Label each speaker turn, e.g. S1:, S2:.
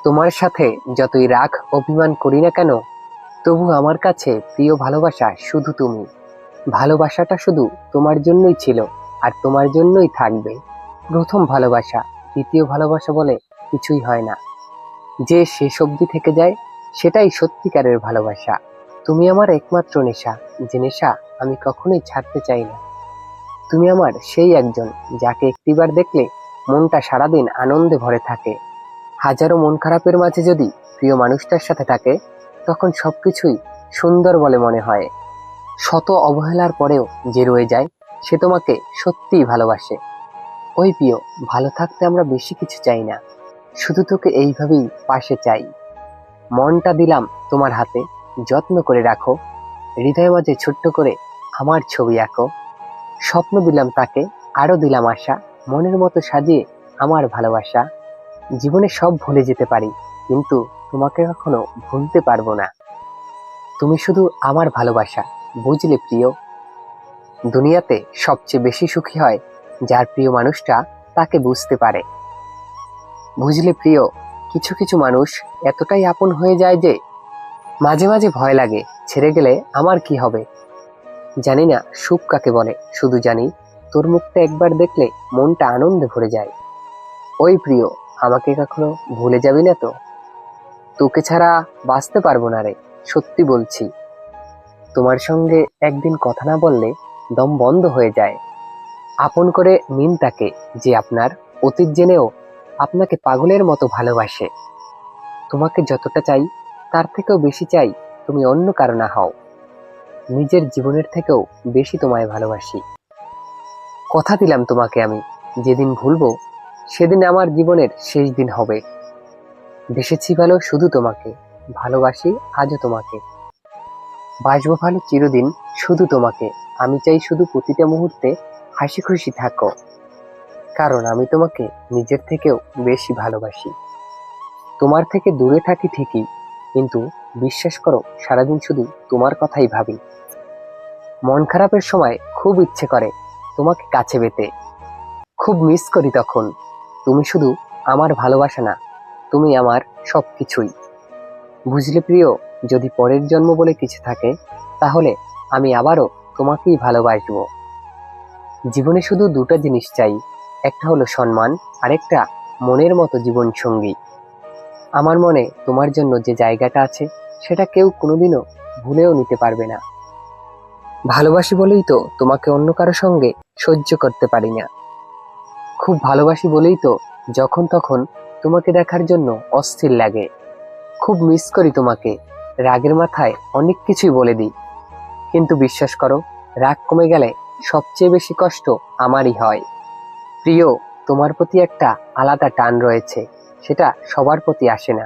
S1: তোমার সাথে যতই রাগ অভিমান করি না কেন, তবু আমার কাছে প্রিয় ভালোবাসা শুধু তুমি। ভালোবাসাটা শুধু তোমার জন্যই ছিল, আর তোমার জন্যই থাকবে। প্রথম ভালোবাসা, দ্বিতীয় ভালোবাসা বলে কিছুই হয় না। যে শেষ অবধি থেকে যায়, সেটাই সত্যিকারের ভালোবাসা। তুমি আমার একমাত্র নেশা, যে নেশা আমি কখনোই ছাড়তে চাই না। তুমি আমার সেই একজন, যাকে একটিবার দেখলে মনটা সারাদিন আনন্দে ভরে থাকে। হাজারো মন খারাপের মাঝে যদি প্রিয় মানুষটার সাথে থাকে, তখন সবকিছুই সুন্দর বলে মনে হয়। শত অবহেলার পরেও যে রয়ে যায়, সে তোমাকে সত্যিই ভালোবাসে। ওই প্রিয়, ভালো থাকতে আমরা বেশি কিছু চাই না, শুধু তোকে এইভাবেই পাশে চাই। মনটা দিলাম তোমার হাতে, যত্ন করে রাখো। হৃদয় মাঝে ছোট্ট করে আমার ছবি আঁকো। স্বপ্ন দিলাম তাকে, আরো দিলাম আশা। মনের মতো সাজিয়ে আমার ভালোবাসা। জীবনে সব ভুলে যেতে পারি, কিন্তু তোমাকে কখনো ভুলতে পারবো না। তুমি শুধু আমার ভালোবাসা, বুঝলে প্রিয়? দুনিয়াতে সবচেয়ে বেশি সুখী হয় যার প্রিয় মানুষটা তাকে বুঝতে পারে। বুঝলে প্রিয়, কিছু কিছু মানুষ এতটাই আপন হয়ে যায় যে মাঝে মাঝে ভয় লাগে ছেড়ে গেলে আমার কি হবে। জানি না সুখ কাকে বলে, শুধু জানি তোর মুখটা একবার দেখলে মনটা আনন্দে ভরে যায়। ওই প্রিয়, আমাকে কখনো ভুলে যাবি না তো? তোকে ছাড়া বাঁচতে পারবো না রে, সত্যি বলছি। তোমার সঙ্গে একদিন কথা না বললে দম বন্ধ হয়ে যায়। আপন করে নিন তাকে, যে আপনার অতীত জেনেও আপনাকে পাগলের মতো ভালোবাসে। তোমাকে যতটা চাই, তার থেকেও বেশি চাই তুমি অন্য কারো না হও। নিজের জীবনের থেকেও বেশি তোমায় ভালোবাসি। কথা দিলাম তোমাকে আমি, যেদিন ভুলবো সেদিন আমার জীবনের শেষ দিন হবে। বেসেছি ভালো শুধু তোমাকে, ভালোবাসি আজও তোমাকে। বাসবো ভালো চিরদিন শুধু তোমাকে। আমি চাই শুধু প্রতিটা মুহূর্তে হাসি খুশি থাকো, কারণ আমি তোমাকে নিজের থেকেও বেশি ভালোবাসি। তোমার থেকে দূরে থাকি ঠিকই, কিন্তু বিশ্বাস করো, সারাদিন শুধু তোমার কথাই ভাবি। মন খারাপের সময় খুব ইচ্ছে করে তোমাকে কাছে পেতে, খুব মিস করি তখন। তুমি শুধু আমার ভালোবাসা না, তুমি আমার সবকিছুই। বুঝলে প্রিয়, যদি পরের জন্ম বলে কিছু থাকে, তাহলে আমি আবারও তোমাকেই ভালোবাসবো। জীবনে শুধু দুটো জিনিস চাই, একটা হলো সম্মান, আর একটা মনের মতো জীবন সঙ্গী। আমার মনে তোমার জন্য যে জায়গাটা আছে, সেটা কেউ কোনোদিনও ভুলেও নিতে পারবে না। ভালোবাসি বলেই তো তোমাকে অন্য কারো সঙ্গে সহ্য করতে পারি না। খুব ভালোবাসি বলেই তো যখন তখন তোমাকে দেখার জন্য অস্থির লাগে। খুব মিস করি তোমাকে, রাগের মাথায় অনেক কিছুই বলে দিই। কিন্তু বিশ্বাস করো, রাগ কমে গেলে সবচেয়ে বেশি কষ্ট আমারই হয়। প্রিয়, তোমার প্রতি একটা আলাদা টান রয়েছে, সেটা সবার প্রতি আসে না।